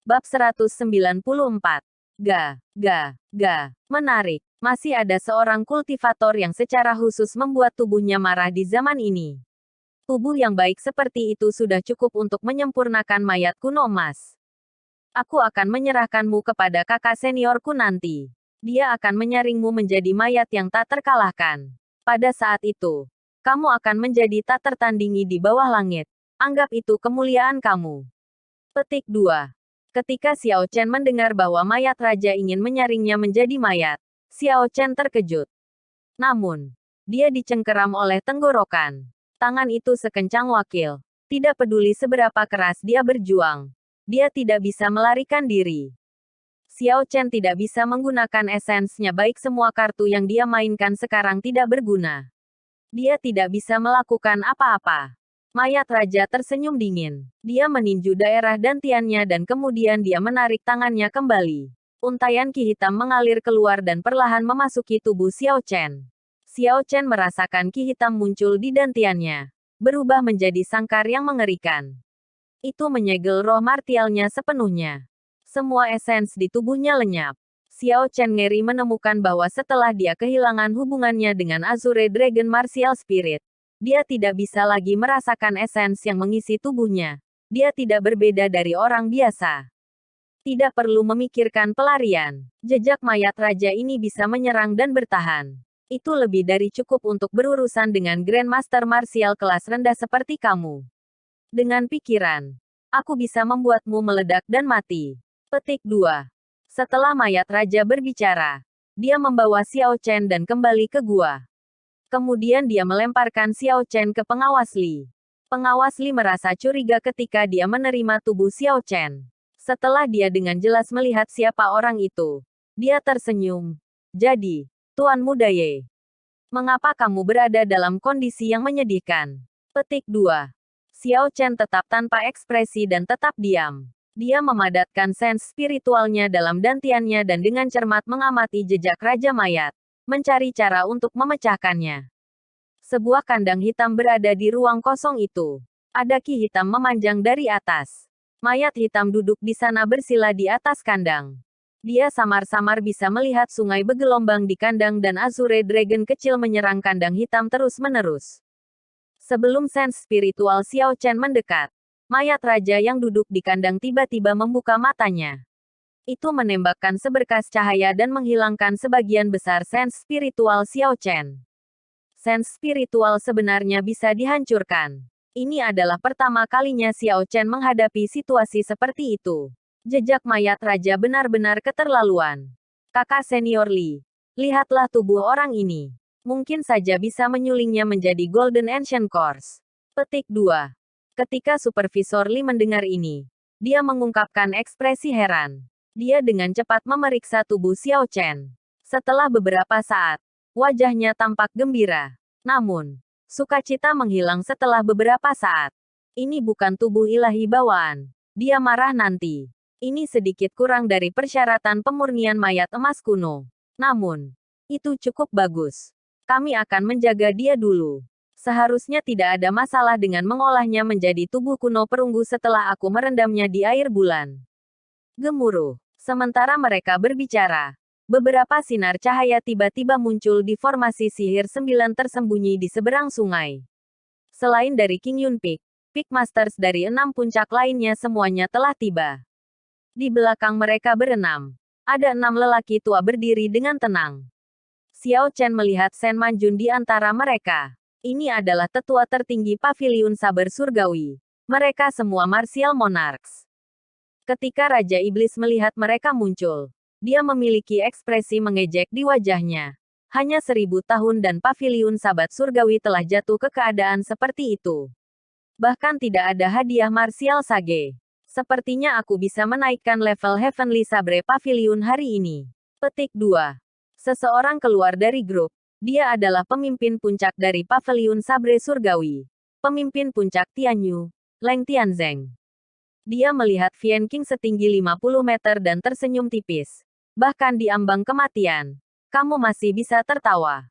Bab 194. Ga. Menarik. Masih ada seorang kultivator yang secara khusus membuat tubuhnya marah di zaman ini. Tubuh yang baik seperti itu sudah cukup untuk menyempurnakan mayat kuno emas. Aku akan menyerahkanmu kepada kakak seniorku nanti. Dia akan menyaringmu menjadi mayat yang tak terkalahkan. Pada saat itu, kamu akan menjadi tak tertandingi di bawah langit. Anggap itu kemuliaan kamu. Petik 2. Ketika Xiao Chen mendengar bahwa mayat raja ingin menyaringnya menjadi mayat, Xiao Chen terkejut. Namun, dia dicengkeram oleh tenggorokan. Tangan itu sekencang wakil. Tidak peduli seberapa keras dia berjuang, dia tidak bisa melarikan diri. Xiao Chen tidak bisa menggunakan esensnya, baik semua kartu yang dia mainkan sekarang tidak berguna. Dia tidak bisa melakukan apa-apa. Mayat raja tersenyum dingin. Dia meninju daerah dantiannya dan kemudian dia menarik tangannya kembali. Untaian ki hitam mengalir keluar dan perlahan memasuki tubuh Xiao Chen. Xiao Chen merasakan ki hitam muncul di dantiannya, berubah menjadi sangkar yang mengerikan. Itu menyegel roh martialnya sepenuhnya. Semua esens di tubuhnya lenyap. Xiao Chen ngeri menemukan bahwa setelah dia kehilangan hubungannya dengan Azure Dragon Martial Spirit, dia tidak bisa lagi merasakan esens yang mengisi tubuhnya. Dia tidak berbeda dari orang biasa. Tidak perlu memikirkan pelarian. Jejak mayat raja ini bisa menyerang dan bertahan. Itu lebih dari cukup untuk berurusan dengan Grandmaster Martial kelas rendah seperti kamu. Dengan pikiran, aku bisa membuatmu meledak dan mati. Petik 2. Setelah mayat raja berbicara, dia membawa Xiao Chen dan kembali ke gua. Kemudian dia melemparkan Xiao Chen ke pengawas Li. Pengawas Li merasa curiga ketika dia menerima tubuh Xiao Chen. Setelah dia dengan jelas melihat siapa orang itu, dia tersenyum. Jadi, Tuan Muda Ye, mengapa kamu berada dalam kondisi yang menyedihkan? Petik 2. Xiao Chen tetap tanpa ekspresi dan tetap diam. Dia memadatkan sens spiritualnya dalam dantiannya dan dengan cermat mengamati jejak Raja Mayat, mencari cara untuk memecahkannya. Sebuah kandang hitam berada di ruang kosong itu. Ada ki hitam memanjang dari atas. Mayat hitam duduk di sana bersila di atas kandang. Dia samar-samar bisa melihat sungai bergelombang di kandang dan Azure Dragon kecil menyerang kandang hitam terus-menerus. Sebelum sens spiritual Xiao Chen mendekat, mayat raja yang duduk di kandang tiba-tiba membuka matanya. Itu menembakkan seberkas cahaya dan menghilangkan sebagian besar sens spiritual Xiao Chen. Sens spiritual sebenarnya bisa dihancurkan. Ini adalah pertama kalinya Xiao Chen menghadapi situasi seperti itu. Jejak mayat raja benar-benar keterlaluan. Kakak senior Li, lihatlah tubuh orang ini. Mungkin saja bisa menyulingnya menjadi Golden Ancient Course. Petik 2. Ketika Supervisor Li mendengar ini, dia mengungkapkan ekspresi heran. Dia dengan cepat memeriksa tubuh Xiao Chen. Setelah beberapa saat, wajahnya tampak gembira. Namun, sukacita menghilang setelah beberapa saat. Ini bukan tubuh ilahi bawaan. Dia marah nanti. Ini sedikit kurang dari persyaratan pemurnian mayat emas kuno. Namun, itu cukup bagus. Kami akan menjaga dia dulu. Seharusnya tidak ada masalah dengan mengolahnya menjadi tubuh kuno perunggu setelah aku merendamnya di air bulan. Gemuruh. Sementara mereka berbicara, beberapa sinar cahaya tiba-tiba muncul di formasi sihir 9 tersembunyi di seberang sungai. Selain dari King Yun Peak, Peak Masters dari 6 puncak lainnya semuanya telah tiba. Di belakang mereka berenam, ada 6 lelaki tua berdiri dengan tenang. Xiao Chen melihat Shen Manjun di antara mereka. Ini adalah tetua tertinggi Paviliun Saber Surgawi. Mereka semua Martial Monarchs. Ketika Raja Iblis melihat mereka muncul, dia memiliki ekspresi mengejek di wajahnya. Hanya 1000 tahun dan Paviliun Sabat Surgawi telah jatuh ke keadaan seperti itu. Bahkan tidak ada hadiah Martial Sage. Sepertinya aku bisa menaikkan level Heavenly Sabre Pavilion hari ini. Petik 2. Seseorang keluar dari grup. Dia adalah pemimpin puncak dari Pavilion Sabre Surgawi. Pemimpin puncak Tianyu, Leng Tianzeng. Dia melihat Vian Qing setinggi 50 meter dan tersenyum tipis. Bahkan di ambang kematian, kamu masih bisa tertawa.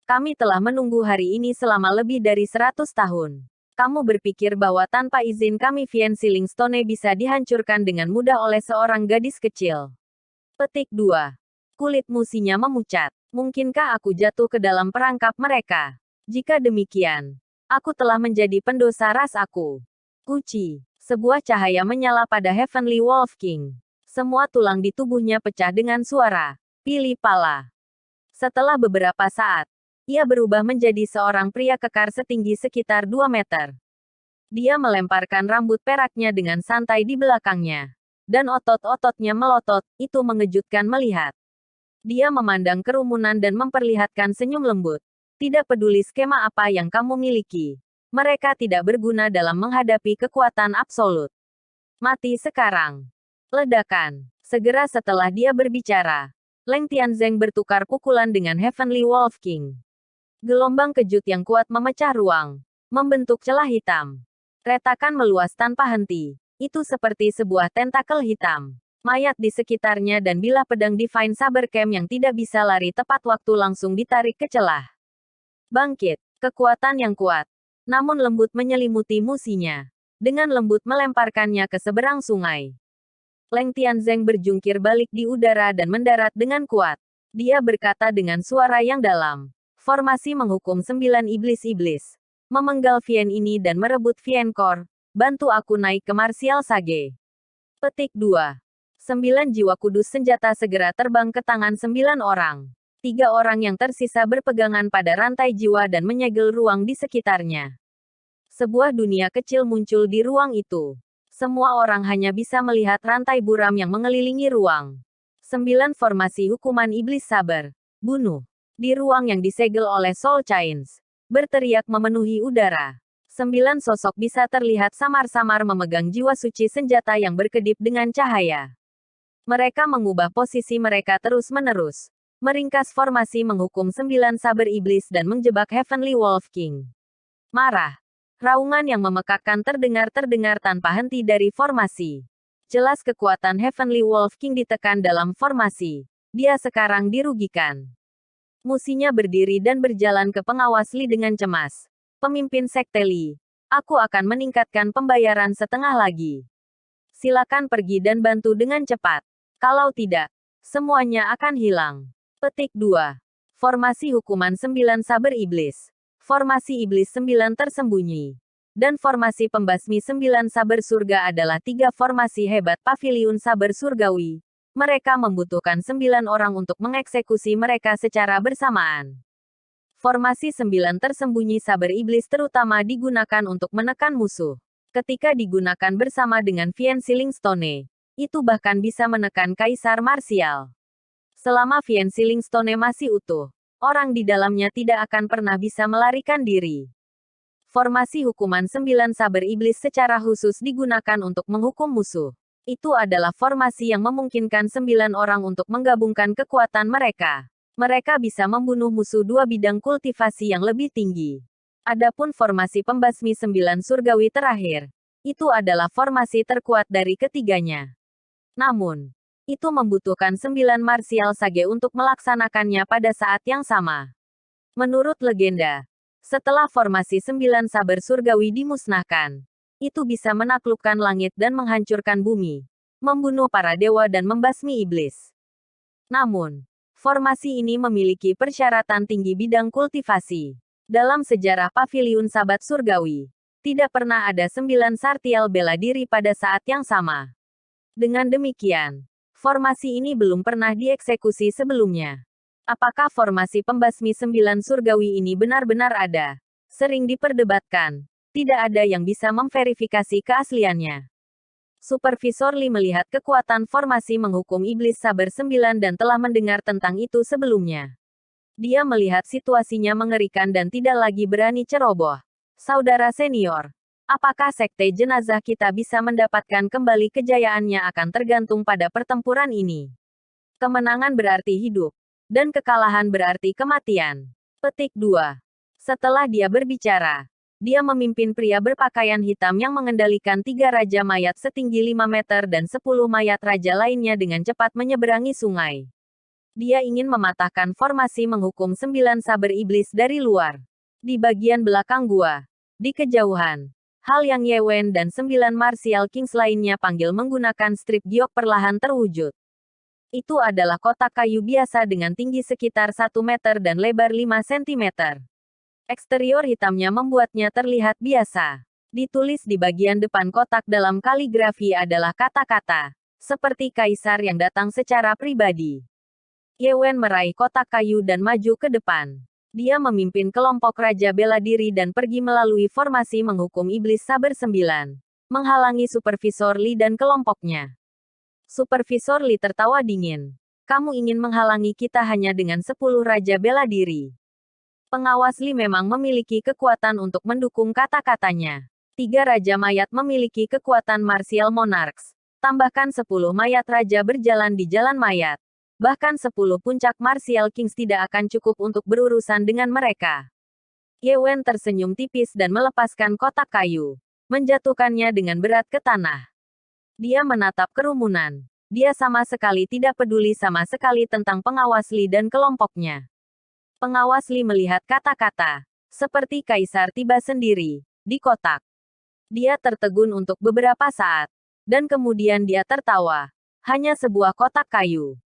Kami telah menunggu hari ini selama lebih dari 100 tahun. Kamu berpikir bahwa tanpa izin kami Fiensiling Stone bisa dihancurkan dengan mudah oleh seorang gadis kecil. Petik 2. Kulit musinya memucat. Mungkinkah aku jatuh ke dalam perangkap mereka? Jika demikian, aku telah menjadi pendosa ras aku. Uci. Sebuah cahaya menyala pada Heavenly Wolf King. Semua tulang di tubuhnya pecah dengan suara pilih pala. Setelah beberapa saat, ia berubah menjadi seorang pria kekar setinggi sekitar 2 meter. Dia melemparkan rambut peraknya dengan santai di belakangnya. Dan otot-ototnya melotot, itu mengejutkan melihat. Dia memandang kerumunan dan memperlihatkan senyum lembut. Tidak peduli skema apa yang kamu miliki. Mereka tidak berguna dalam menghadapi kekuatan absolut. Mati sekarang. Ledakan. Segera setelah dia berbicara, Leng Tianzeng bertukar pukulan dengan Heavenly Wolf King. Gelombang kejut yang kuat memecah ruang, membentuk celah hitam. Retakan meluas tanpa henti. Itu seperti sebuah tentakel hitam. Mayat di sekitarnya dan bilah pedang Divine Saber Camp yang tidak bisa lari tepat waktu langsung ditarik ke celah. Bangkit. Kekuatan yang kuat. Namun lembut menyelimuti musinya. Dengan lembut melemparkannya ke seberang sungai. Leng Tianzeng berjungkir balik di udara dan mendarat dengan kuat. Dia berkata dengan suara yang dalam. Formasi menghukum 9 iblis-iblis. Memenggal Vien ini dan merebut Vien Core. Bantu aku naik ke Martial Sage. Petik 2. 9 jiwa kudus senjata segera terbang ke tangan 9 orang. 3 orang yang tersisa berpegangan pada rantai jiwa dan menyegel ruang di sekitarnya. Sebuah dunia kecil muncul di ruang itu. Semua orang hanya bisa melihat rantai buram yang mengelilingi ruang. 9 formasi hukuman iblis sabar. Bunuh. Di ruang yang disegel oleh Soul Chains, berteriak memenuhi udara. 9 sosok bisa terlihat samar-samar memegang jiwa suci senjata yang berkedip dengan cahaya. Mereka mengubah posisi mereka terus-menerus. Meringkas formasi menghukum 9 saber iblis dan menjebak Heavenly Wolf King. Marah. Raungan yang memekakkan terdengar tanpa henti dari formasi. Jelas kekuatan Heavenly Wolf King ditekan dalam formasi. Dia sekarang dirugikan. Musinya berdiri dan berjalan ke pengawas Li dengan cemas. Pemimpin Sekte Li, aku akan meningkatkan pembayaran setengah lagi. Silakan pergi dan bantu dengan cepat. Kalau tidak, semuanya akan hilang. Petik 2. Formasi hukuman 9 saber iblis. Formasi iblis 9 tersembunyi. Dan formasi pembasmi 9 saber surga adalah 3 formasi hebat paviliun saber surgawi. Mereka membutuhkan 9 orang untuk mengeksekusi mereka secara bersamaan. Formasi 9 tersembunyi saber iblis terutama digunakan untuk menekan musuh. Ketika digunakan bersama dengan Fiensiling Stone, itu bahkan bisa menekan Kaisar Martial. Selama Fiensiling Stone masih utuh, orang di dalamnya tidak akan pernah bisa melarikan diri. Formasi hukuman 9 saber iblis secara khusus digunakan untuk menghukum musuh. Itu adalah formasi yang memungkinkan 9 orang untuk menggabungkan kekuatan mereka. Mereka bisa membunuh musuh 2 bidang kultivasi yang lebih tinggi. Adapun formasi pembasmi 9 surgawi terakhir, itu adalah formasi terkuat dari ketiganya. Namun, itu membutuhkan 9 Martial Sage untuk melaksanakannya pada saat yang sama. Menurut legenda, setelah formasi 9 saber surgawi dimusnahkan, itu bisa menaklukkan langit dan menghancurkan bumi, membunuh para dewa dan membasmi iblis. Namun, formasi ini memiliki persyaratan tinggi bidang kultivasi. Dalam sejarah Paviliun Sabat Surgawi, tidak pernah ada 9 Sartial bela diri pada saat yang sama. Dengan demikian, formasi ini belum pernah dieksekusi sebelumnya. Apakah formasi pembasmi 9 surgawi ini benar-benar ada? Sering diperdebatkan. Tidak ada yang bisa memverifikasi keasliannya. Supervisor Li melihat kekuatan formasi menghukum iblis sabar 9 dan telah mendengar tentang itu sebelumnya. Dia melihat situasinya mengerikan dan tidak lagi berani ceroboh. Saudara senior, apakah sekte jenazah kita bisa mendapatkan kembali kejayaannya akan tergantung pada pertempuran ini. Kemenangan berarti hidup, dan kekalahan berarti kematian. Petik 2. Setelah dia berbicara, dia memimpin pria berpakaian hitam yang mengendalikan 3 raja mayat setinggi 5 meter dan 10 mayat raja lainnya dengan cepat menyeberangi sungai. Dia ingin mematahkan formasi menghukum 9 saber iblis dari luar. Di bagian belakang gua, Di kejauhan, hal yang Ye Wen dan 9 Martial Kings lainnya panggil menggunakan strip giok perlahan terwujud. Itu adalah kotak kayu biasa dengan tinggi sekitar 1 meter dan lebar 5 cm. Eksterior hitamnya membuatnya terlihat biasa. Ditulis di bagian depan kotak dalam kaligrafi adalah kata-kata, seperti kaisar yang datang secara pribadi. Ye Wen meraih kotak kayu dan maju ke depan. Dia memimpin kelompok Raja Bela Diri dan pergi melalui formasi menghukum Iblis Saber 9, menghalangi Supervisor Li dan kelompoknya. Supervisor Li tertawa dingin. Kamu ingin menghalangi kita hanya dengan 10 Raja Bela Diri. Pengawas Li memang memiliki kekuatan untuk mendukung kata-katanya. 3 Raja Mayat memiliki kekuatan Martial Monarchs. Tambahkan 10 mayat raja berjalan di jalan mayat. Bahkan 10 puncak Martial Kings tidak akan cukup untuk berurusan dengan mereka. Ye Wen tersenyum tipis dan melepaskan kotak kayu. Menjatuhkannya dengan berat ke tanah. Dia menatap kerumunan. Dia sama sekali tidak peduli sama sekali tentang pengawas Li dan kelompoknya. Pengawas Li melihat kata-kata, seperti kaisar tiba sendiri, di kotak. Dia tertegun untuk beberapa saat. Dan kemudian dia tertawa. Hanya sebuah kotak kayu.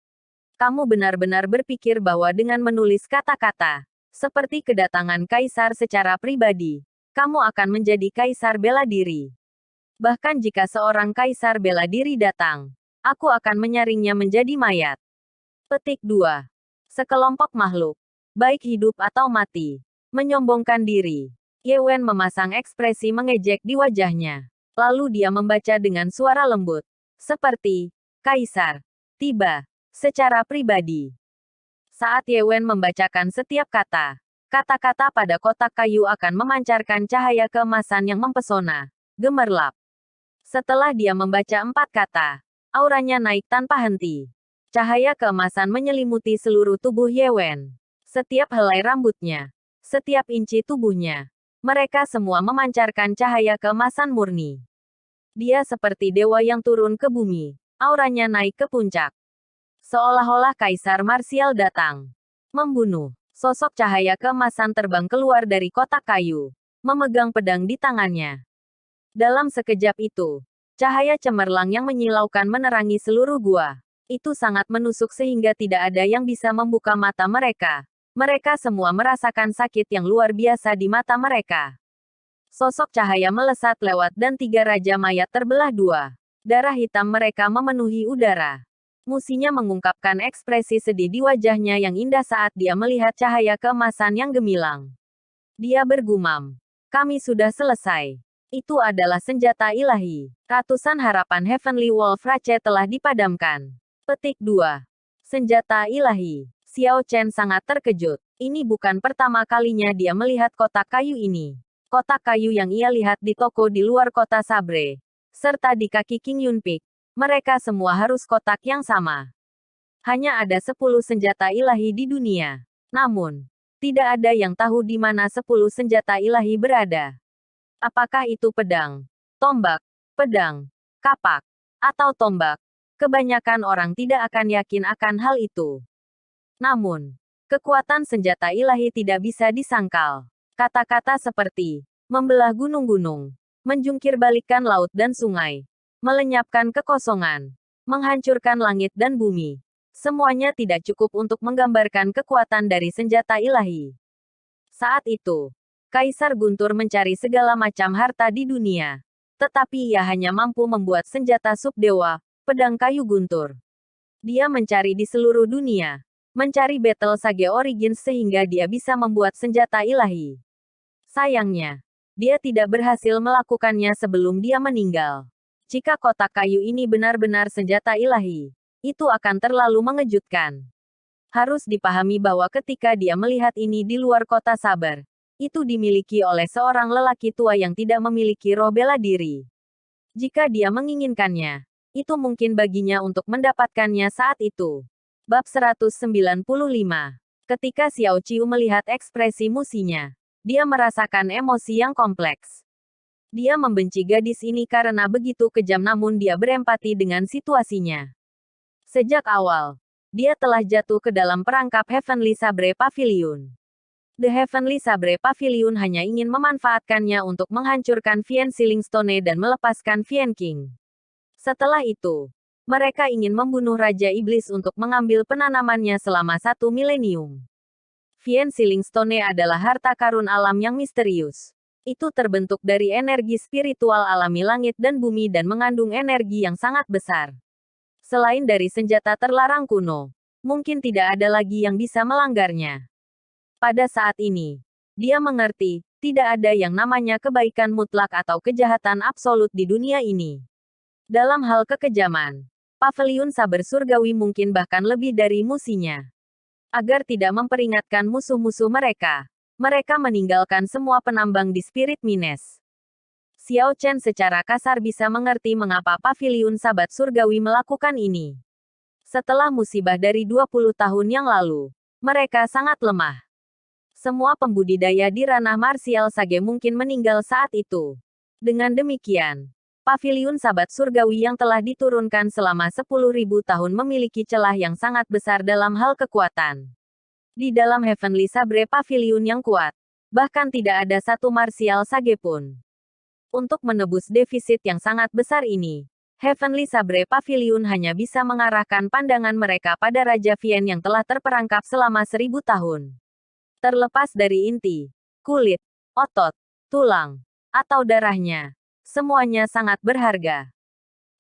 Kamu benar-benar berpikir bahwa dengan menulis kata-kata, seperti kedatangan kaisar secara pribadi, kamu akan menjadi kaisar bela diri. Bahkan jika seorang kaisar bela diri datang, aku akan menyaringnya menjadi mayat. Petik 2. Sekelompok makhluk, baik hidup atau mati, menyombongkan diri. Ye Wen memasang ekspresi mengejek di wajahnya. Lalu dia membaca dengan suara lembut. Seperti, Kaisar, tiba, secara pribadi. Saat Ye Wen membacakan setiap kata, kata-kata pada kotak kayu akan memancarkan cahaya keemasan yang mempesona, gemerlap. Setelah dia membaca 4 kata, auranya naik tanpa henti. Cahaya keemasan menyelimuti seluruh tubuh Ye Wen. Setiap helai rambutnya, setiap inci tubuhnya, mereka semua memancarkan cahaya keemasan murni. Dia seperti dewa yang turun ke bumi, auranya naik ke puncak. Seolah-olah kaisar marsial datang. Membunuh. Sosok cahaya keemasan terbang keluar dari kotak kayu, memegang pedang di tangannya. Dalam sekejap itu, cahaya cemerlang yang menyilaukan menerangi seluruh gua. Itu sangat menusuk sehingga tidak ada yang bisa membuka mata mereka. Mereka semua merasakan sakit yang luar biasa di mata mereka. Sosok cahaya melesat lewat dan 3 raja mayat terbelah 2. Darah hitam mereka memenuhi udara. Musinya mengungkapkan ekspresi sedih di wajahnya yang indah saat dia melihat cahaya keemasan yang gemilang. Dia bergumam. Kami sudah selesai. Itu adalah senjata ilahi. Ratusan harapan Heavenly Wolf Rache telah dipadamkan. Petik 2. Senjata ilahi. Xiao Chen sangat terkejut. Ini bukan pertama kalinya dia melihat kotak kayu ini. Kotak kayu yang ia lihat di toko di luar kota Sabre, serta di kaki King Yun Peak. Mereka semua harus kotak yang sama. Hanya ada 10 senjata ilahi di dunia. Namun, tidak ada yang tahu di mana 10 senjata ilahi berada. Apakah itu pedang, tombak, pedang, kapak, atau tombak? Kebanyakan orang tidak akan yakin akan hal itu. Namun, kekuatan senjata ilahi tidak bisa disangkal. Kata-kata seperti membelah gunung-gunung, menjungkir balikkan laut dan sungai, melenyapkan kekosongan, menghancurkan langit dan bumi. Semuanya tidak cukup untuk menggambarkan kekuatan dari senjata ilahi. Saat itu, Kaisar Guntur mencari segala macam harta di dunia. Tetapi ia hanya mampu membuat senjata subdewa, pedang kayu guntur. Dia mencari di seluruh dunia. Mencari Battle Sage Origins sehingga dia bisa membuat senjata ilahi. Sayangnya, dia tidak berhasil melakukannya sebelum dia meninggal. Jika kotak kayu ini benar-benar senjata ilahi, itu akan terlalu mengejutkan. Harus dipahami bahwa ketika dia melihat ini di luar kota Saber, itu dimiliki oleh seorang lelaki tua yang tidak memiliki roh bela diri. Jika dia menginginkannya, itu mungkin baginya untuk mendapatkannya saat itu. Bab 195. Ketika Xiao Qiu melihat ekspresi musinya, dia merasakan emosi yang kompleks. Dia membenci gadis ini karena begitu kejam namun dia berempati dengan situasinya. Sejak awal, dia telah jatuh ke dalam perangkap Heavenly Sabre Pavilion. The Heavenly Sabre Pavilion hanya ingin memanfaatkannya untuk menghancurkan Vian Sealing Stone dan melepaskan Vian King. Setelah itu, mereka ingin membunuh Raja Iblis untuk mengambil penanamannya selama 1 milenium. Vian Sealing Stone adalah harta karun alam yang misterius. Itu terbentuk dari energi spiritual alami langit dan bumi dan mengandung energi yang sangat besar. Selain dari senjata terlarang kuno, mungkin tidak ada lagi yang bisa melanggarnya. Pada saat ini, dia mengerti, tidak ada yang namanya kebaikan mutlak atau kejahatan absolut di dunia ini. Dalam hal kekejaman, Pavilion Saber Surgawi mungkin bahkan lebih dari musinya. Agar tidak memperingatkan musuh-musuh mereka, mereka meninggalkan semua penambang di Spirit Mines. Xiao Chen secara kasar bisa mengerti mengapa Pavilion Sabat Surgawi melakukan ini. Setelah musibah dari 20 tahun yang lalu, mereka sangat lemah. Semua pembudidaya di ranah martial sage mungkin meninggal saat itu. Dengan demikian, Pavilion Sabat Surgawi yang telah diturunkan selama 10.000 tahun memiliki celah yang sangat besar dalam hal kekuatan. Di dalam Heavenly Sabre Pavilion yang kuat, bahkan tidak ada satu martial sage pun. Untuk menebus defisit yang sangat besar ini, Heavenly Sabre Pavilion hanya bisa mengarahkan pandangan mereka pada Raja Vian yang telah terperangkap selama 1000 tahun. Terlepas dari inti, kulit, otot, tulang, atau darahnya, semuanya sangat berharga.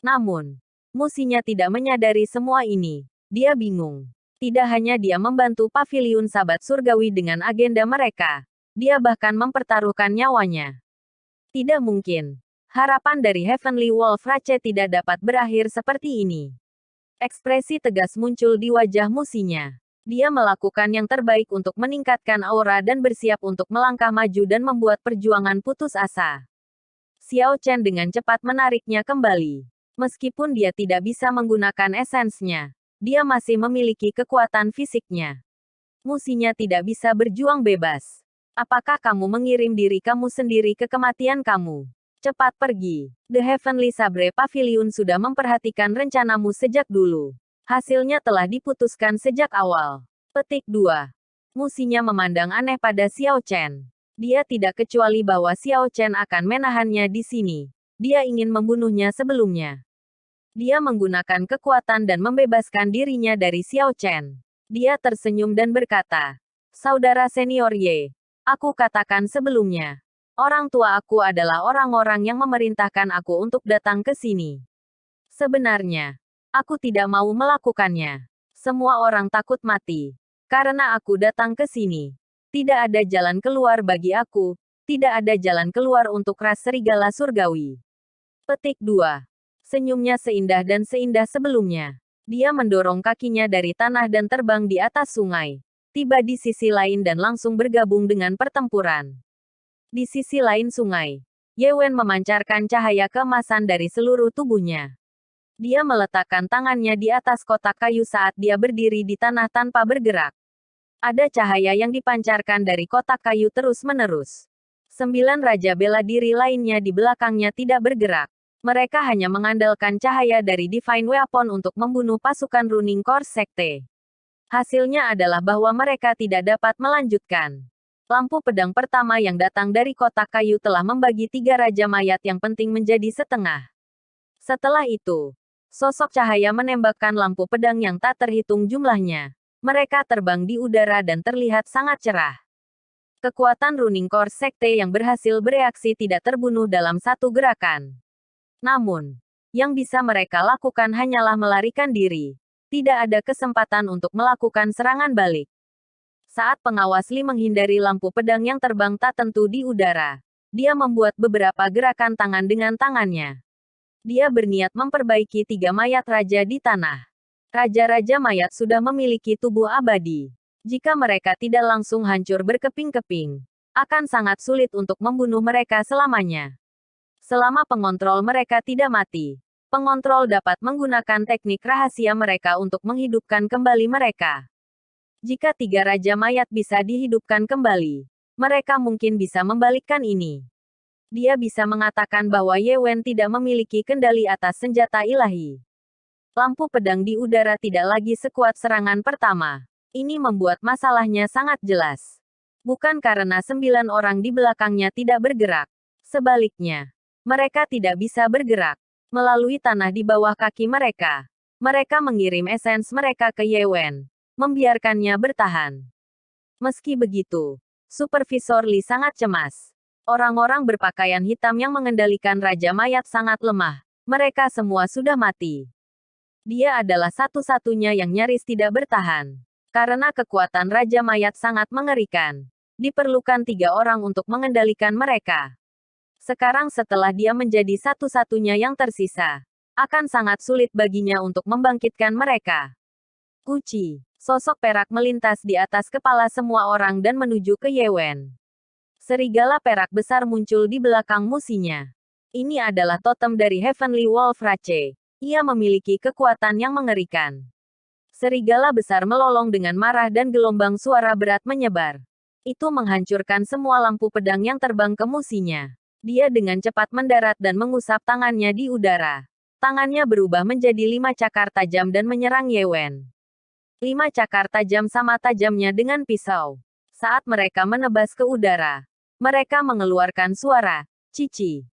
Namun, musinya tidak menyadari semua ini. Dia bingung. Tidak hanya dia membantu Pavilion Sabat Surgawi dengan agenda mereka, dia bahkan mempertaruhkan nyawanya. Tidak mungkin. Harapan dari Heavenly Wolf Rache tidak dapat berakhir seperti ini. Ekspresi tegas muncul di wajah musinya. Dia melakukan yang terbaik untuk meningkatkan aura dan bersiap untuk melangkah maju dan membuat perjuangan putus asa. Xiao Chen dengan cepat menariknya kembali. Meskipun dia tidak bisa menggunakan esensnya, dia masih memiliki kekuatan fisiknya. Musinya tidak bisa berjuang bebas. Apakah kamu mengirim diri kamu sendiri ke kematian kamu? Cepat pergi. The Heavenly Sabre Pavilion sudah memperhatikan rencanamu sejak dulu. Hasilnya telah diputuskan sejak awal. Petik 2. Musinya memandang aneh pada Xiao Chen. Dia tidak kecuali bahwa Xiao Chen akan menahannya di sini. Dia ingin membunuhnya sebelumnya. Dia menggunakan kekuatan dan membebaskan dirinya dari Xiao Chen. Dia tersenyum dan berkata, "Saudara senior Ye, aku katakan sebelumnya. Orang tua aku adalah orang-orang yang memerintahkan aku untuk datang ke sini. Sebenarnya, aku tidak mau melakukannya. Semua orang takut mati. Karena aku datang ke sini. Tidak ada jalan keluar bagi aku. Tidak ada jalan keluar untuk ras serigala surgawi." Petik 2. Senyumnya seindah dan seindah sebelumnya. Dia mendorong kakinya dari tanah dan terbang di atas sungai. Tiba di sisi lain dan langsung bergabung dengan pertempuran. Di sisi lain sungai, Ye Wen memancarkan cahaya keemasan dari seluruh tubuhnya. Dia meletakkan tangannya di atas kotak kayu saat dia berdiri di tanah tanpa bergerak. Ada cahaya yang dipancarkan dari kotak kayu terus-menerus. 9 raja bela diri lainnya di belakangnya tidak bergerak. Mereka hanya mengandalkan cahaya dari Divine Weapon untuk membunuh pasukan Running Core Sekte. Hasilnya adalah bahwa mereka tidak dapat melanjutkan. Lampu pedang pertama yang datang dari kotak kayu telah membagi 3 raja mayat yang penting menjadi setengah. Setelah itu, sosok cahaya menembakkan lampu pedang yang tak terhitung jumlahnya. Mereka terbang di udara dan terlihat sangat cerah. Kekuatan Running Core Sekte yang berhasil bereaksi tidak terbunuh dalam satu gerakan. Namun, yang bisa mereka lakukan hanyalah melarikan diri. Tidak ada kesempatan untuk melakukan serangan balik. Saat pengawas Li menghindari lampu pedang yang terbang tak tentu di udara, dia membuat beberapa gerakan tangan dengan tangannya. Dia berniat memperbaiki 3 mayat raja di tanah. Raja-raja mayat sudah memiliki tubuh abadi. Jika mereka tidak langsung hancur berkeping-keping, akan sangat sulit untuk membunuh mereka selamanya. Selama pengontrol mereka tidak mati, pengontrol dapat menggunakan teknik rahasia mereka untuk menghidupkan kembali mereka. Jika 3 raja mayat bisa dihidupkan kembali, mereka mungkin bisa membalikkan ini. Dia bisa mengatakan bahwa Ye Wen tidak memiliki kendali atas senjata ilahi. Lampu pedang di udara tidak lagi sekuat serangan pertama. Ini membuat masalahnya sangat jelas. Bukan karena 9 orang di belakangnya tidak bergerak. Sebaliknya, mereka tidak bisa bergerak. Melalui tanah di bawah kaki mereka, mereka mengirim esens mereka ke Ye Wen, membiarkannya bertahan. Meski begitu, Supervisor Li sangat cemas. Orang-orang berpakaian hitam yang mengendalikan Raja Mayat sangat lemah. Mereka semua sudah mati. Dia adalah satu-satunya yang nyaris tidak bertahan. Karena kekuatan Raja Mayat sangat mengerikan. Diperlukan 3 orang untuk mengendalikan mereka. Sekarang setelah dia menjadi satu-satunya yang tersisa, akan sangat sulit baginya untuk membangkitkan mereka. Uci, sosok perak melintas di atas kepala semua orang dan menuju ke Ye Wen. Serigala perak besar muncul di belakang musinya. Ini adalah totem dari Heavenly Wolf Rache. Ia memiliki kekuatan yang mengerikan. Serigala besar melolong dengan marah dan gelombang suara berat menyebar. Itu menghancurkan semua lampu pedang yang terbang ke musinya. Dia dengan cepat mendarat dan mengusap tangannya di udara. Tangannya berubah menjadi 5 cakar tajam dan menyerang Ye Wen. 5 cakar tajam sama tajamnya dengan pisau. Saat mereka menebas ke udara, mereka mengeluarkan suara cici.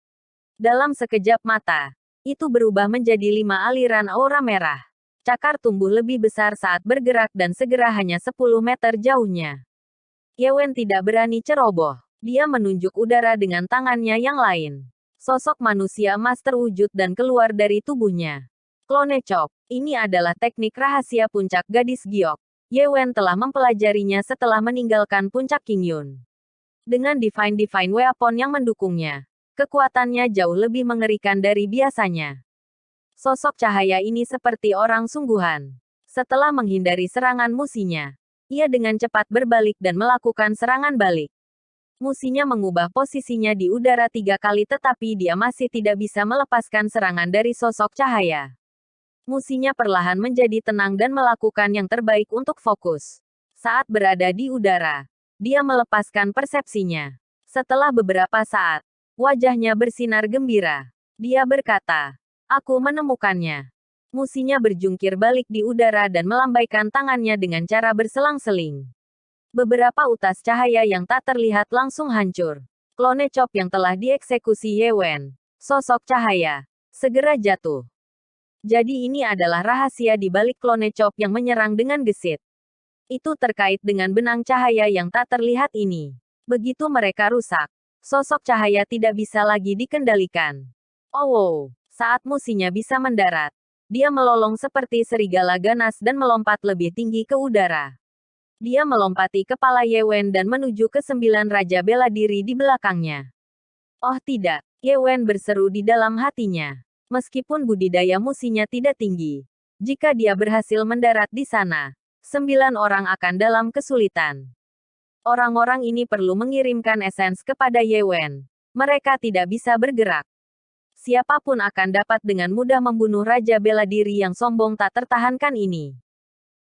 Dalam sekejap mata, itu berubah menjadi 5 aliran aura merah. Cakar tumbuh lebih besar saat bergerak dan segera hanya 10 meter jauhnya. Ye Wen tidak berani ceroboh. Dia menunjuk udara dengan tangannya yang lain. Sosok manusia emas terwujud dan keluar dari tubuhnya. Clone Chop. Ini adalah teknik rahasia puncak gadis giok. Ye Wen telah mempelajarinya setelah meninggalkan puncak Qingyun. Dengan Divine Weapon yang mendukungnya, kekuatannya jauh lebih mengerikan dari biasanya. Sosok cahaya ini seperti orang sungguhan. Setelah menghindari serangan musinya, ia dengan cepat berbalik dan melakukan serangan balik. Musinya mengubah posisinya di udara 3 kali tetapi dia masih tidak bisa melepaskan serangan dari sosok cahaya. Musinya perlahan menjadi tenang dan melakukan yang terbaik untuk fokus. Saat berada di udara, dia melepaskan persepsinya. Setelah beberapa saat, wajahnya bersinar gembira. Dia berkata, "Aku menemukannya." Musinya berjungkir balik di udara dan melambaikan tangannya dengan cara berselang-seling. Beberapa utas cahaya yang tak terlihat langsung hancur. Clone Chop yang telah dieksekusi Ye Wen, sosok cahaya, segera jatuh. Jadi ini adalah rahasia di balik Clone Chop yang menyerang dengan gesit. Itu terkait dengan benang cahaya yang tak terlihat ini. Begitu mereka rusak, sosok cahaya tidak bisa lagi dikendalikan. Oh wow, saat musinya bisa mendarat, dia melolong seperti serigala ganas dan melompat lebih tinggi ke udara. Dia melompati kepala Ye Wen dan menuju ke 9 raja bela diri di belakangnya. Oh tidak, Ye Wen berseru di dalam hatinya. Meskipun budidaya musinya tidak tinggi, jika dia berhasil mendarat di sana, 9 orang akan dalam kesulitan. Orang-orang ini perlu mengirimkan esens kepada Ye Wen. Mereka tidak bisa bergerak. Siapapun akan dapat dengan mudah membunuh Raja Bela Diri yang sombong tak tertahankan ini.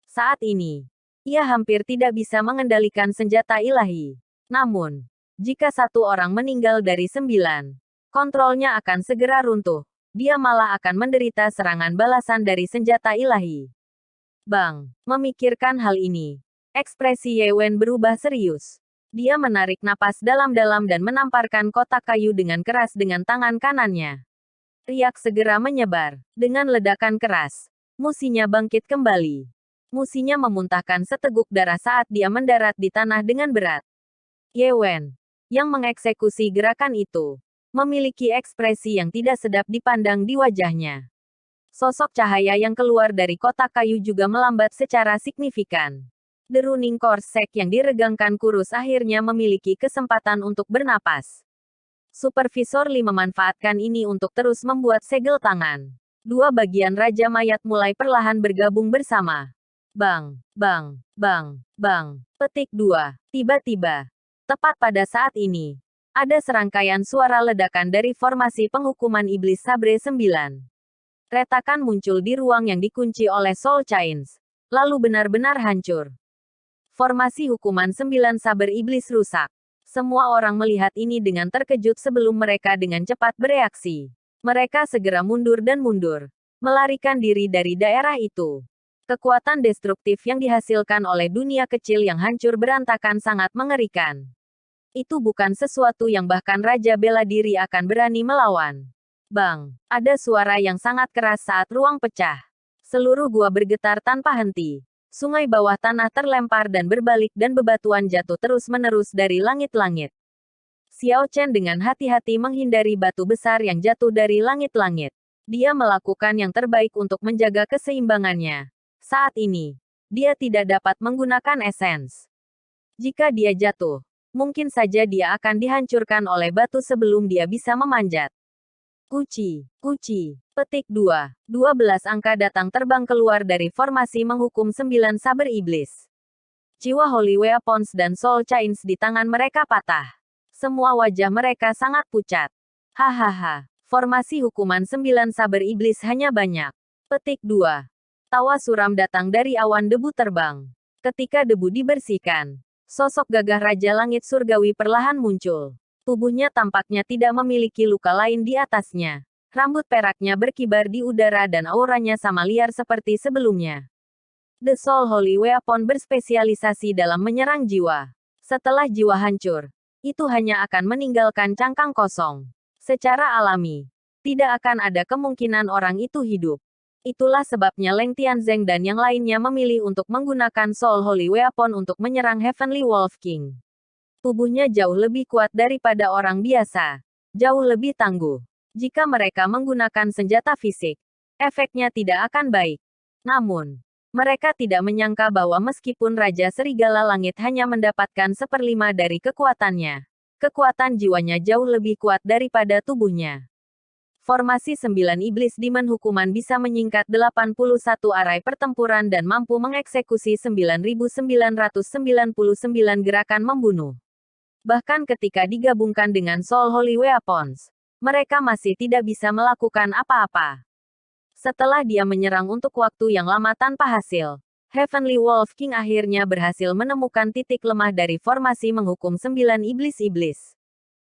Saat ini, ia hampir tidak bisa mengendalikan senjata ilahi. Namun, jika 1 orang meninggal dari 9, kontrolnya akan segera runtuh. Dia malah akan menderita serangan balasan dari senjata ilahi. Bang, memikirkan hal ini, ekspresi Ye Wen berubah serius. Dia menarik napas dalam-dalam dan menamparkan kotak kayu dengan keras dengan tangan kanannya. Riak segera menyebar. Dengan ledakan keras, musinya bangkit kembali. Musinya memuntahkan seteguk darah saat dia mendarat di tanah dengan berat. Ye Wen, yang mengeksekusi gerakan itu, memiliki ekspresi yang tidak sedap dipandang di wajahnya. Sosok cahaya yang keluar dari kotak kayu juga melambat secara signifikan. Deruning korsek yang diregangkan kurus akhirnya memiliki kesempatan untuk bernapas. Supervisor Li memanfaatkan ini untuk terus membuat segel tangan. 2 bagian Raja Mayat mulai perlahan bergabung bersama. Bang, bang, bang, bang. Petik 2. Tiba-tiba, tepat pada saat ini, ada serangkaian suara ledakan dari formasi penghukuman iblis Sabre 9. Retakan muncul di ruang yang dikunci oleh Soul Chains, lalu benar-benar hancur. Formasi hukuman 9 saber iblis rusak. Semua orang melihat ini dengan terkejut sebelum mereka dengan cepat bereaksi. Mereka segera mundur dan mundur, melarikan diri dari daerah itu. Kekuatan destruktif yang dihasilkan oleh dunia kecil yang hancur berantakan sangat mengerikan. Itu bukan sesuatu yang bahkan Raja Bela Diri akan berani melawan. Bang! Ada suara yang sangat keras saat ruang pecah. Seluruh gua bergetar tanpa henti. Sungai bawah tanah terlempar dan berbalik dan bebatuan jatuh terus-menerus dari langit-langit. Xiao Chen dengan hati-hati menghindari batu besar yang jatuh dari langit-langit. Dia melakukan yang terbaik untuk menjaga keseimbangannya. Saat ini, dia tidak dapat menggunakan esens. Jika dia jatuh, mungkin saja dia akan dihancurkan oleh batu sebelum dia bisa memanjat. Kuci, kuci. Petik 2. 12 angka datang terbang keluar dari formasi menghukum 9 saber iblis. Jiwa Holy Weapons dan Soul Chains di tangan mereka patah. Semua wajah mereka sangat pucat. Hahaha. Formasi hukuman 9 saber iblis hanya banyak. Petik 2. Tawa suram datang dari awan debu terbang. Ketika debu dibersihkan, sosok gagah Raja Langit Surgawi perlahan muncul. Tubuhnya tampaknya tidak memiliki luka lain di atasnya. Rambut peraknya berkibar di udara dan auranya sama liar seperti sebelumnya. The Soul Holy Weapon berspesialisasi dalam menyerang jiwa. Setelah jiwa hancur, itu hanya akan meninggalkan cangkang kosong. Secara alami, tidak akan ada kemungkinan orang itu hidup. Itulah sebabnya Leng Tianzeng dan yang lainnya memilih untuk menggunakan Soul Holy Weapon untuk menyerang Heavenly Wolf King. Tubuhnya jauh lebih kuat daripada orang biasa. Jauh lebih tangguh. Jika mereka menggunakan senjata fisik, efeknya tidak akan baik. Namun, mereka tidak menyangka bahwa meskipun Raja Serigala Langit hanya mendapatkan 1/5 dari kekuatannya, kekuatan jiwanya jauh lebih kuat daripada tubuhnya. Formasi 9 Iblis Demon Hukuman bisa menyingkat 81 arai pertempuran dan mampu mengeksekusi 9.999 gerakan membunuh. Bahkan ketika digabungkan dengan Soul Holy Weapons, mereka masih tidak bisa melakukan apa-apa. Setelah dia menyerang untuk waktu yang lama tanpa hasil, Heavenly Wolf King akhirnya berhasil menemukan titik lemah dari formasi menghukum 9 iblis-iblis.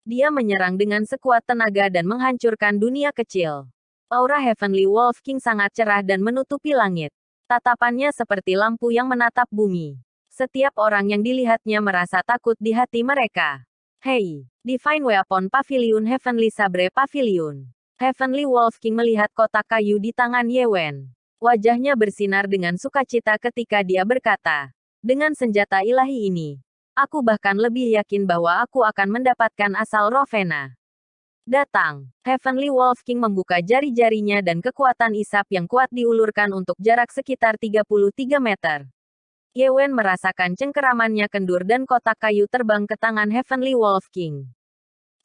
Dia menyerang dengan sekuat tenaga dan menghancurkan dunia kecil. Aura Heavenly Wolf King sangat cerah dan menutupi langit. Tatapannya seperti lampu yang menatap bumi. Setiap orang yang dilihatnya merasa takut di hati mereka. Hei, Divine Weapon Pavilion Heavenly Sabre Pavilion. Heavenly Wolf King melihat kotak kayu di tangan Ye Wen. Wajahnya bersinar dengan sukacita ketika dia berkata, dengan senjata ilahi ini, aku bahkan lebih yakin bahwa aku akan mendapatkan asal Rovena. Datang. Heavenly Wolf King membuka jari-jarinya dan kekuatan isap yang kuat diulurkan untuk jarak sekitar 33 meter. Ye Wen merasakan cengkeramannya kendur dan kotak kayu terbang ke tangan Heavenly Wolf King.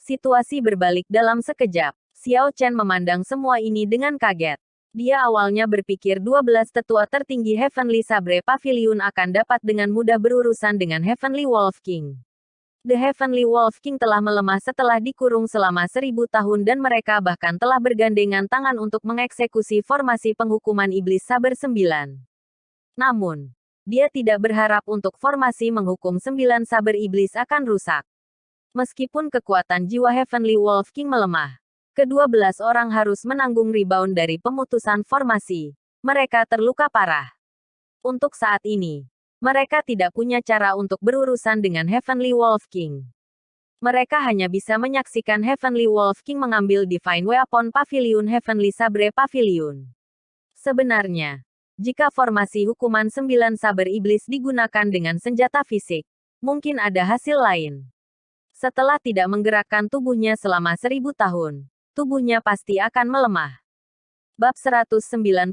Situasi berbalik dalam sekejap. Xiao Chen memandang semua ini dengan kaget. Dia awalnya berpikir 12 tetua tertinggi Heavenly Sabre Pavilion akan dapat dengan mudah berurusan dengan Heavenly Wolf King. The Heavenly Wolf King telah melemah setelah dikurung selama 1000 tahun dan mereka bahkan telah bergandengan tangan untuk mengeksekusi formasi penghukuman Iblis Saber 9. Namun, dia tidak berharap untuk formasi menghukum 9 saber iblis akan rusak. Meskipun kekuatan jiwa Heavenly Wolf King melemah, ke-12 orang harus menanggung rebound dari pemutusan formasi. Mereka terluka parah. Untuk saat ini, mereka tidak punya cara untuk berurusan dengan Heavenly Wolf King. Mereka hanya bisa menyaksikan Heavenly Wolf King mengambil Divine Weapon Pavilion Heavenly Sabre Pavilion. Sebenarnya, jika formasi hukuman 9 saber iblis digunakan dengan senjata fisik, mungkin ada hasil lain. Setelah tidak menggerakkan tubuhnya selama 1000 tahun, tubuhnya pasti akan melemah. Bab 196.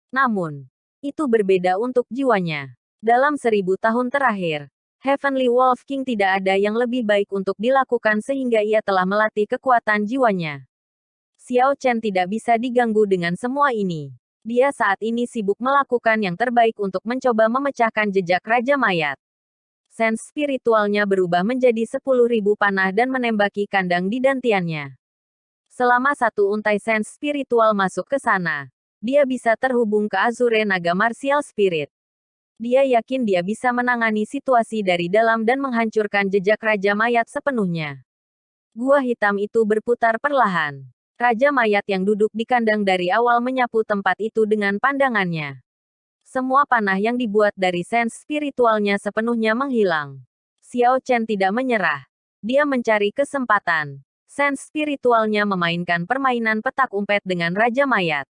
Namun, itu berbeda untuk jiwanya. Dalam 1000 tahun terakhir, Heavenly Wolf King tidak ada yang lebih baik untuk dilakukan sehingga ia telah melatih kekuatan jiwanya. Xiao Chen tidak bisa diganggu dengan semua ini. Dia saat ini sibuk melakukan yang terbaik untuk mencoba memecahkan jejak Raja Mayat. Sense spiritualnya berubah menjadi 10.000 panah dan menembaki kandang di dantiannya. Selama satu untai sense spiritual masuk ke sana, dia bisa terhubung ke Azure Naga Martial Spirit. Dia yakin dia bisa menangani situasi dari dalam dan menghancurkan jejak Raja Mayat sepenuhnya. Gua hitam itu berputar perlahan. Raja Mayat yang duduk di kandang dari awal menyapu tempat itu dengan pandangannya. Semua panah yang dibuat dari sense spiritualnya sepenuhnya menghilang. Xiao Chen tidak menyerah. Dia mencari kesempatan. Sense spiritualnya memainkan permainan petak umpet dengan Raja Mayat.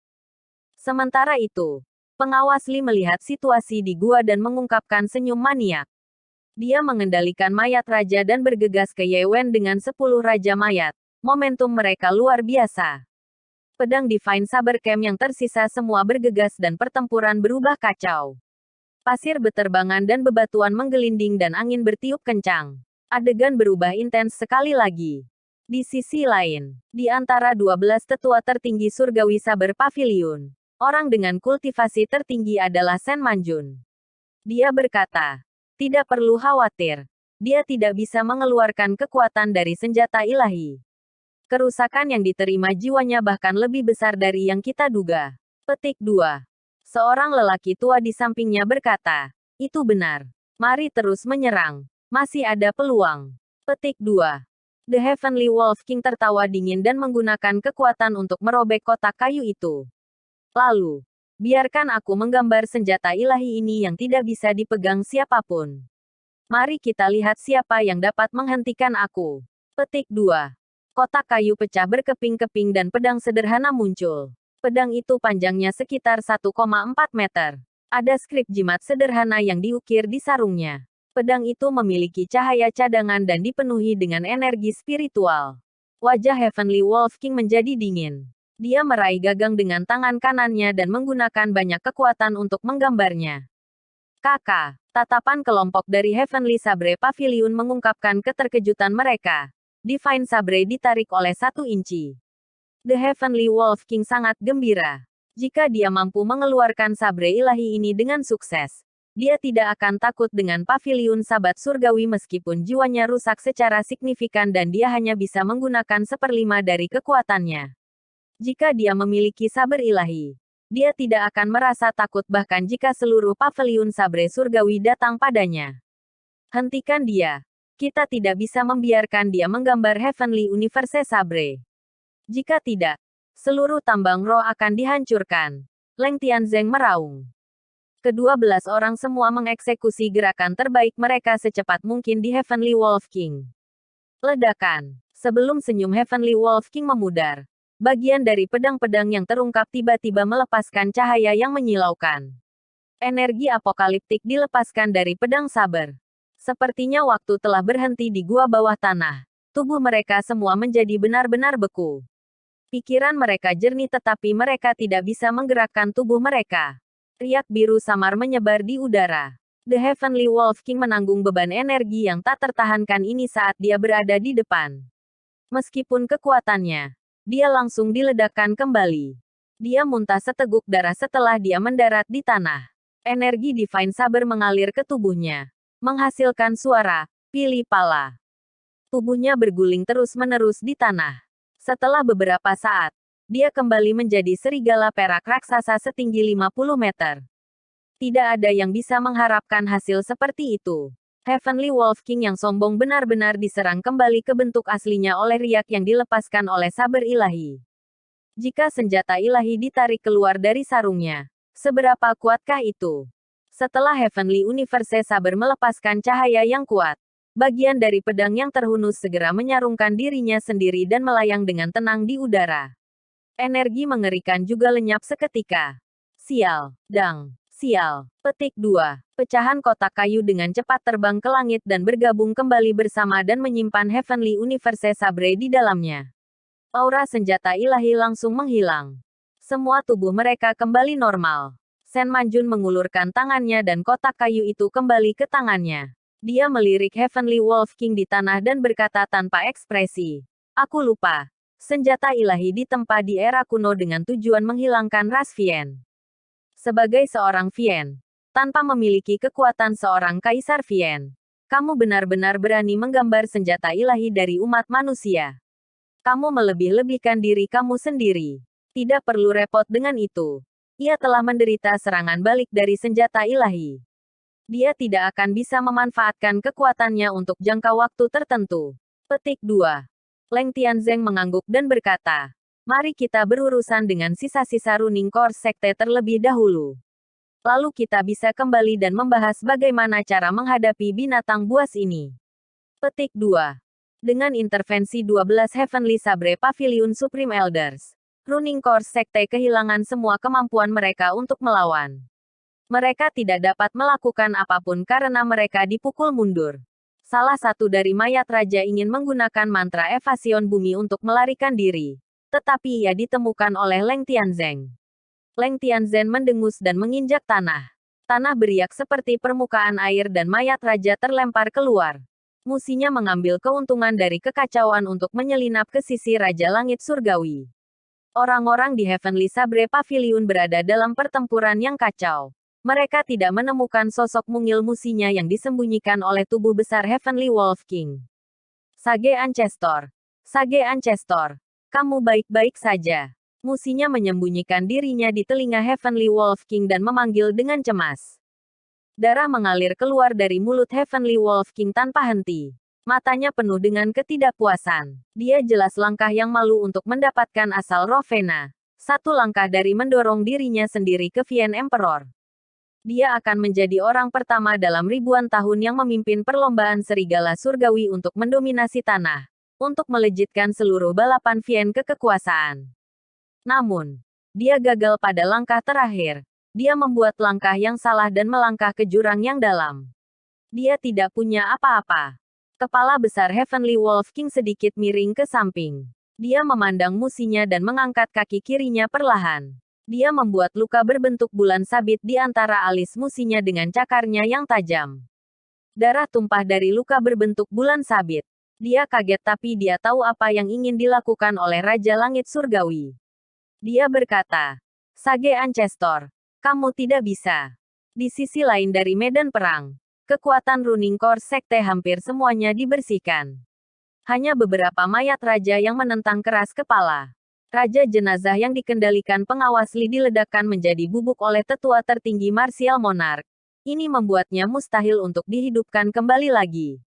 Sementara itu, pengawas Li melihat situasi di gua dan mengungkapkan senyum maniak. Dia mengendalikan mayat raja dan bergegas ke Ye Wen dengan 10 Raja Mayat. Momentum mereka luar biasa. Pedang Divine Saber Camp yang tersisa semua bergegas dan pertempuran berubah kacau. Pasir beterbangan dan bebatuan menggelinding dan angin bertiup kencang. Adegan berubah intens sekali lagi. Di sisi lain, di antara 12 tetua tertinggi surgawi Saber Pavilion, orang dengan kultivasi tertinggi adalah Sen Manjun. Dia berkata, tidak perlu khawatir. Dia tidak bisa mengeluarkan kekuatan dari senjata ilahi. Kerusakan yang diterima jiwanya bahkan lebih besar dari yang kita duga. Petik 2. Seorang lelaki tua di sampingnya berkata, itu benar. Mari terus menyerang. Masih ada peluang. Petik 2. The Heavenly Wolf King tertawa dingin dan menggunakan kekuatan untuk merobek kotak kayu itu. Lalu, biarkan aku menggambar senjata ilahi ini yang tidak bisa dipegang siapapun. Mari kita lihat siapa yang dapat menghentikan aku. Petik 2. Kotak kayu pecah berkeping-keping dan pedang sederhana muncul. Pedang itu panjangnya sekitar 1,4 meter. Ada skrip jimat sederhana yang diukir di sarungnya. Pedang itu memiliki cahaya cadangan dan dipenuhi dengan energi spiritual. Wajah Heavenly Wolf King menjadi dingin. Dia meraih gagang dengan tangan kanannya dan menggunakan banyak kekuatan untuk menggambarnya. Kakak, tatapan kelompok dari Heavenly Sabre Pavilion mengungkapkan keterkejutan mereka. Divine Sabre ditarik oleh 1 inci. The Heavenly Wolf King sangat gembira. Jika dia mampu mengeluarkan sabre ilahi ini dengan sukses, dia tidak akan takut dengan Pavilion Sabat Surgawi meskipun jiwanya rusak secara signifikan dan dia hanya bisa menggunakan 1/5 dari kekuatannya. Jika dia memiliki saber ilahi, dia tidak akan merasa takut bahkan jika seluruh Pavilion Sabre Surgawi datang padanya. Hentikan dia. Kita tidak bisa membiarkan dia menggambar Heavenly Universe Sabre. Jika tidak, seluruh tambang roh akan dihancurkan. Leng Tianzeng meraung. Ke-12 orang semua mengeksekusi gerakan terbaik mereka secepat mungkin di Heavenly Wolf King. Ledakan. Sebelum senyum Heavenly Wolf King memudar, bagian dari pedang-pedang yang terungkap tiba-tiba melepaskan cahaya yang menyilaukan. Energi apokaliptik dilepaskan dari pedang saber. Sepertinya waktu telah berhenti di gua bawah tanah. Tubuh mereka semua menjadi benar-benar beku. Pikiran mereka jernih tetapi mereka tidak bisa menggerakkan tubuh mereka. Riak biru samar menyebar di udara. The Heavenly Wolf King menanggung beban energi yang tak tertahankan ini saat dia berada di depan. Meskipun kekuatannya, dia langsung diledakkan kembali. Dia muntah seteguk darah setelah dia mendarat di tanah. Energi Divine Saber mengalir ke tubuhnya, menghasilkan suara, pilih pala. Tubuhnya berguling terus-menerus di tanah. Setelah beberapa saat, dia kembali menjadi serigala perak raksasa setinggi 50 meter. Tidak ada yang bisa mengharapkan hasil seperti itu. Heavenly Wolf King yang sombong benar-benar diserang kembali ke bentuk aslinya oleh riak yang dilepaskan oleh saber ilahi. Jika senjata ilahi ditarik keluar dari sarungnya, seberapa kuatkah itu? Setelah Heavenly Universe Saber melepaskan cahaya yang kuat, bagian dari pedang yang terhunus segera menyarungkan dirinya sendiri dan melayang dengan tenang di udara. Energi mengerikan juga lenyap seketika. Sial, dang, sial. Petik 2. Pecahan kotak kayu dengan cepat terbang ke langit dan bergabung kembali bersama dan menyimpan Heavenly Universe Sabre di dalamnya. Aura senjata ilahi langsung menghilang. Semua tubuh mereka kembali normal. Sen Manjun mengulurkan tangannya dan kotak kayu itu kembali ke tangannya. Dia melirik Heavenly Wolf King di tanah dan berkata tanpa ekspresi, "Aku lupa. Senjata ilahi ditempa di era kuno dengan tujuan menghilangkan ras Vien. Sebagai seorang Vien, tanpa memiliki kekuatan seorang kaisar Vien, kamu benar-benar berani menggambar senjata ilahi dari umat manusia. Kamu melebih-lebihkan diri kamu sendiri. Tidak perlu repot dengan itu. Ia telah menderita serangan balik dari senjata ilahi. Dia tidak akan bisa memanfaatkan kekuatannya untuk jangka waktu tertentu." Petik 2. Leng Tianzeng mengangguk dan berkata, "Mari kita berurusan dengan sisa-sisa Running Core Sekte terlebih dahulu." Lalu kita bisa kembali dan membahas bagaimana cara menghadapi binatang buas ini. Petik 2. Dengan intervensi 12 Heavenly Sabre Pavilion Supreme Elders, Running Course Sekte kehilangan semua kemampuan mereka untuk melawan. Mereka tidak dapat melakukan apapun karena mereka dipukul mundur. Salah satu dari mayat raja ingin menggunakan mantra evasion bumi untuk melarikan diri. Tetapi ia ditemukan oleh Leng Tianzeng. Leng Tianzhen mendengus dan menginjak tanah. Tanah beriak seperti permukaan air dan mayat raja terlempar keluar. Musinya mengambil keuntungan dari kekacauan untuk menyelinap ke sisi Raja Langit Surgawi. Orang-orang di Heavenly Sabre Pavilion berada dalam pertempuran yang kacau. Mereka tidak menemukan sosok mungil musinya yang disembunyikan oleh tubuh besar Heavenly Wolf King. Sage Ancestor. Sage Ancestor. Kamu baik-baik saja. Musinya menyembunyikan dirinya di telinga Heavenly Wolf King dan memanggil dengan cemas. Darah mengalir keluar dari mulut Heavenly Wolf King tanpa henti. Matanya penuh dengan ketidakpuasan. Dia jelas langkah yang malu untuk mendapatkan asal Rovena. Satu langkah dari mendorong dirinya sendiri ke Vien Emperor. Dia akan menjadi orang pertama dalam ribuan tahun yang memimpin perlombaan serigala surgawi untuk mendominasi tanah. Untuk melejitkan seluruh balapan Vien ke kekuasaan. Namun, dia gagal pada langkah terakhir. Dia membuat langkah yang salah dan melangkah ke jurang yang dalam. Dia tidak punya apa-apa. Kepala besar Heavenly Wolf King sedikit miring ke samping. Dia memandang musinya dan mengangkat kaki kirinya perlahan. Dia membuat luka berbentuk bulan sabit di antara alis musinya dengan cakarnya yang tajam. Darah tumpah dari luka berbentuk bulan sabit. Dia kaget tapi dia tahu apa yang ingin dilakukan oleh Raja Langit Surgawi. Dia berkata, Sage Ancestor, kamu tidak bisa. Di sisi lain dari medan perang, kekuatan Running Course Sekte hampir semuanya dibersihkan. Hanya beberapa mayat raja yang menentang keras kepala. Raja jenazah yang dikendalikan pengawas Li diledakkan menjadi bubuk oleh tetua tertinggi Martial Monarch. Ini membuatnya mustahil untuk dihidupkan kembali lagi.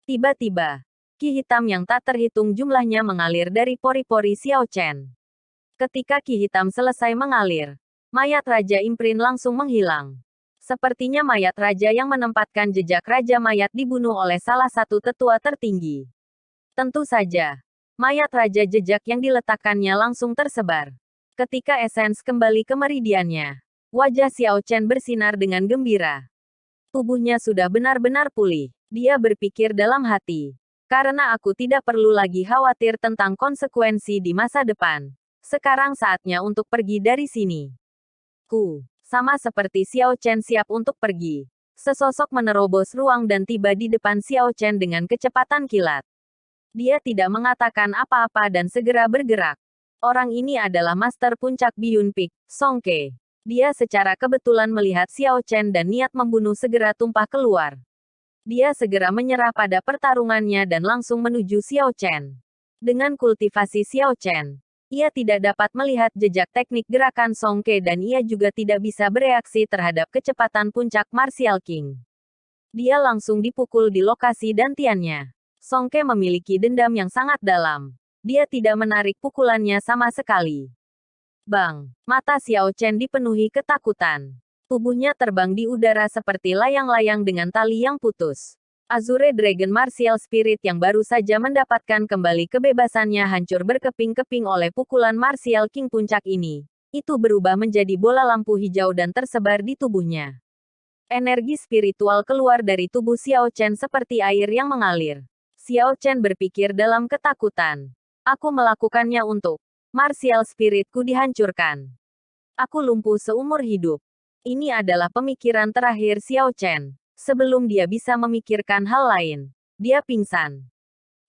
Tiba-tiba, ki hitam yang tak terhitung jumlahnya mengalir dari pori-pori Xiao Chen. Ketika ki hitam selesai mengalir, mayat Raja Imprin langsung menghilang. Sepertinya mayat raja yang menempatkan jejak Raja Mayat dibunuh oleh salah satu tetua tertinggi. Tentu saja, mayat raja jejak yang diletakkannya langsung tersebar. Ketika esens kembali ke meridiannya, wajah Xiao Chen bersinar dengan gembira. Tubuhnya sudah benar-benar pulih. Dia berpikir dalam hati. Karena aku tidak perlu lagi khawatir tentang konsekuensi di masa depan. Sekarang saatnya untuk pergi dari sini. Sama seperti Xiao Chen siap untuk pergi. Sesosok menerobos ruang dan tiba di depan Xiao Chen dengan kecepatan kilat. Dia tidak mengatakan apa-apa dan segera bergerak. Orang ini adalah Master Puncak Biyun Peak, Song Ke. Dia secara kebetulan melihat Xiao Chen dan niat membunuh segera tumpah keluar. Dia segera menyerah pada pertarungannya dan langsung menuju Xiao Chen. Dengan kultivasi Xiao Chen, ia tidak dapat melihat jejak teknik gerakan Song Ke dan ia juga tidak bisa bereaksi terhadap kecepatan puncak Martial King. Dia langsung dipukul di lokasi dantiannya. Song Ke memiliki dendam yang sangat dalam. Dia tidak menarik pukulannya sama sekali. Bang! Mata Xiao Chen dipenuhi ketakutan. Tubuhnya terbang di udara seperti layang-layang dengan tali yang putus. Azure Dragon Martial Spirit yang baru saja mendapatkan kembali kebebasannya hancur berkeping-keping oleh pukulan Martial King puncak ini. Itu berubah menjadi bola lampu hijau dan tersebar di tubuhnya. Energi spiritual keluar dari tubuh Xiao Chen seperti air yang mengalir. Xiao Chen berpikir dalam ketakutan. Aku melakukannya untuk Martial Spiritku dihancurkan. Aku lumpuh seumur hidup. Ini adalah pemikiran terakhir Xiao Chen. Sebelum dia bisa memikirkan hal lain, dia pingsan.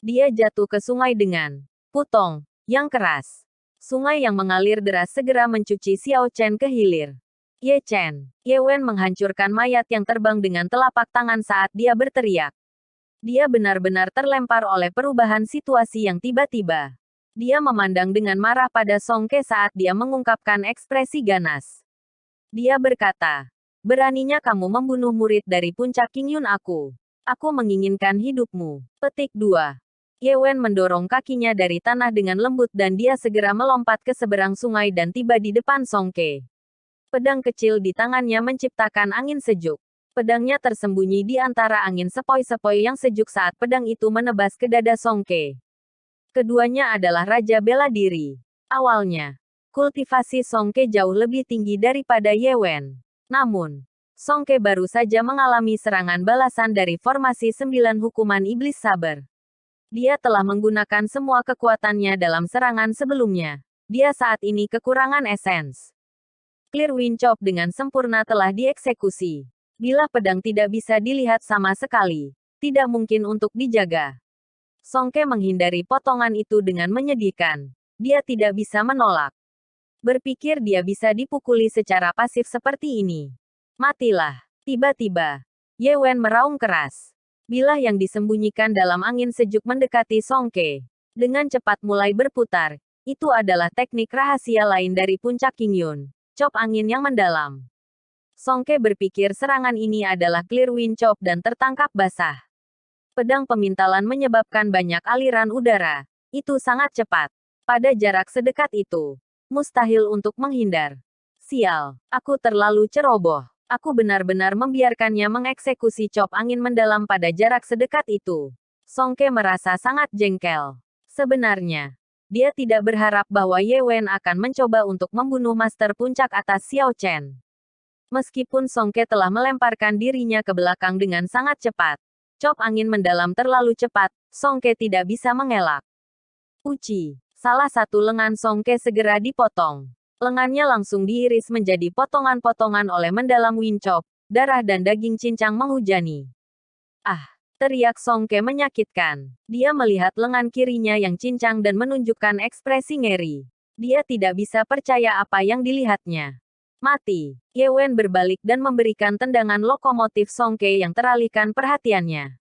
Dia jatuh ke sungai dengan putong yang keras. Sungai yang mengalir deras segera mencuci Xiao Chen ke hilir. Ye Chen, Ye Wen menghancurkan mayat yang terbang dengan telapak tangan saat dia berteriak. Dia benar-benar terlempar oleh perubahan situasi yang tiba-tiba. Dia memandang dengan marah pada Song Ke saat dia mengungkapkan ekspresi ganas. Dia berkata, beraninya kamu membunuh murid dari puncak King Yun aku. Aku menginginkan hidupmu. Petik 2. Ye Wen mendorong kakinya dari tanah dengan lembut dan dia segera melompat ke seberang sungai dan tiba di depan Song Ke. Pedang kecil di tangannya menciptakan angin sejuk. Pedangnya tersembunyi di antara angin sepoi-sepoi yang sejuk saat pedang itu menebas ke dada Songke. Keduanya adalah Raja Bela Diri. Awalnya, kultivasi Songke jauh lebih tinggi daripada Ye Wen. Namun, Songke baru saja mengalami serangan balasan dari formasi 9 hukuman iblis saber. Dia telah menggunakan semua kekuatannya dalam serangan sebelumnya. Dia saat ini kekurangan esens. Clear Wind Chop dengan sempurna telah dieksekusi. Bila pedang tidak bisa dilihat sama sekali, tidak mungkin untuk dijaga. Songke menghindari potongan itu dengan menyedihkan. Dia tidak bisa menolak. Berpikir dia bisa dipukuli secara pasif seperti ini. Matilah. Tiba-tiba, Ye Wen meraung keras. Bilah yang disembunyikan dalam angin sejuk mendekati Songke. Dengan cepat mulai berputar. Itu adalah teknik rahasia lain dari puncak Qingyun. Chop angin yang mendalam. Songke berpikir serangan ini adalah Clear Wind Chop dan tertangkap basah. Pedang pemintalan menyebabkan banyak aliran udara. Itu sangat cepat. Pada jarak sedekat itu, mustahil untuk menghindar. Sial, aku terlalu ceroboh. Aku benar-benar membiarkannya mengeksekusi chop angin mendalam pada jarak sedekat itu. Songke merasa sangat jengkel. Sebenarnya, dia tidak berharap bahwa Ye Wen akan mencoba untuk membunuh Master Puncak atas Xiao Chen. Meskipun Songke telah melemparkan dirinya ke belakang dengan sangat cepat, chop angin mendalam terlalu cepat, Songke tidak bisa mengelak. Uci, salah satu lengan Songke segera dipotong. Lengannya langsung diiris menjadi potongan-potongan oleh mendalam Wind Chop, darah dan daging cincang menghujani. Ah, teriak Songke menyakitkan. Dia melihat lengan kirinya yang cincang dan menunjukkan ekspresi ngeri. Dia tidak bisa percaya apa yang dilihatnya. Mati. Ye Wen berbalik dan memberikan tendangan lokomotif Songke yang teralihkan perhatiannya.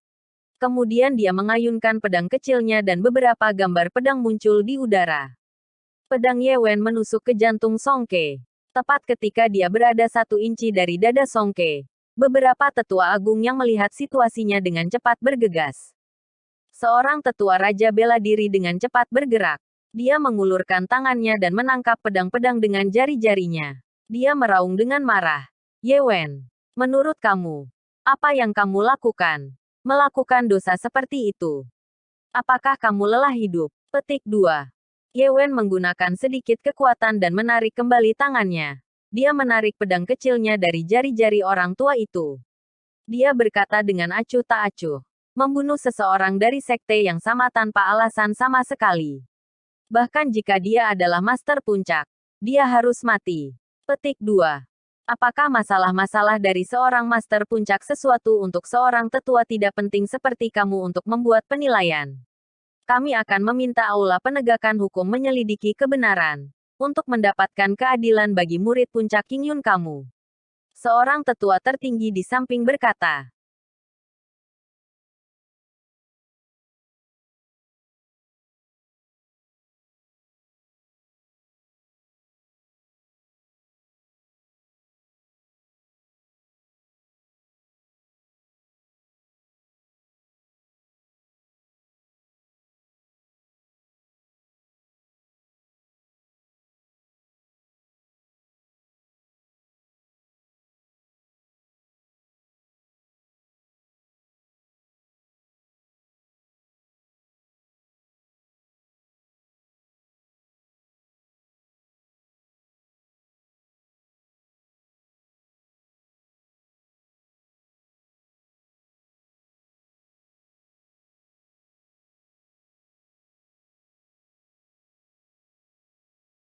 Kemudian dia mengayunkan pedang kecilnya dan beberapa gambar pedang muncul di udara. Pedang Ye Wen menusuk ke jantung Songke. Tepat ketika dia berada 1 inci dari dada Songke. Beberapa tetua agung yang melihat situasinya dengan cepat bergegas. Seorang tetua Raja Bela Diri dengan cepat bergerak. Dia mengulurkan tangannya dan menangkap pedang-pedang dengan jari-jarinya. Dia meraung dengan marah. Ye Wen, menurut kamu, apa yang kamu lakukan? Melakukan dosa seperti itu. Apakah kamu lelah hidup? Petik 2. Ye Wen menggunakan sedikit kekuatan dan menarik kembali tangannya. Dia menarik pedang kecilnya dari jari-jari orang tua itu. Dia berkata dengan acuh tak acuh. Membunuh seseorang dari sekte yang sama tanpa alasan sama sekali. Bahkan jika dia adalah Master Puncak, dia harus mati. Petik 2. Apakah masalah-masalah dari seorang Master Puncak sesuatu untuk seorang tetua tidak penting seperti kamu untuk membuat penilaian? Kami akan meminta aula penegakan hukum menyelidiki kebenaran. Untuk mendapatkan keadilan bagi murid puncak Qingyun kamu. Seorang tetua tertinggi di samping berkata.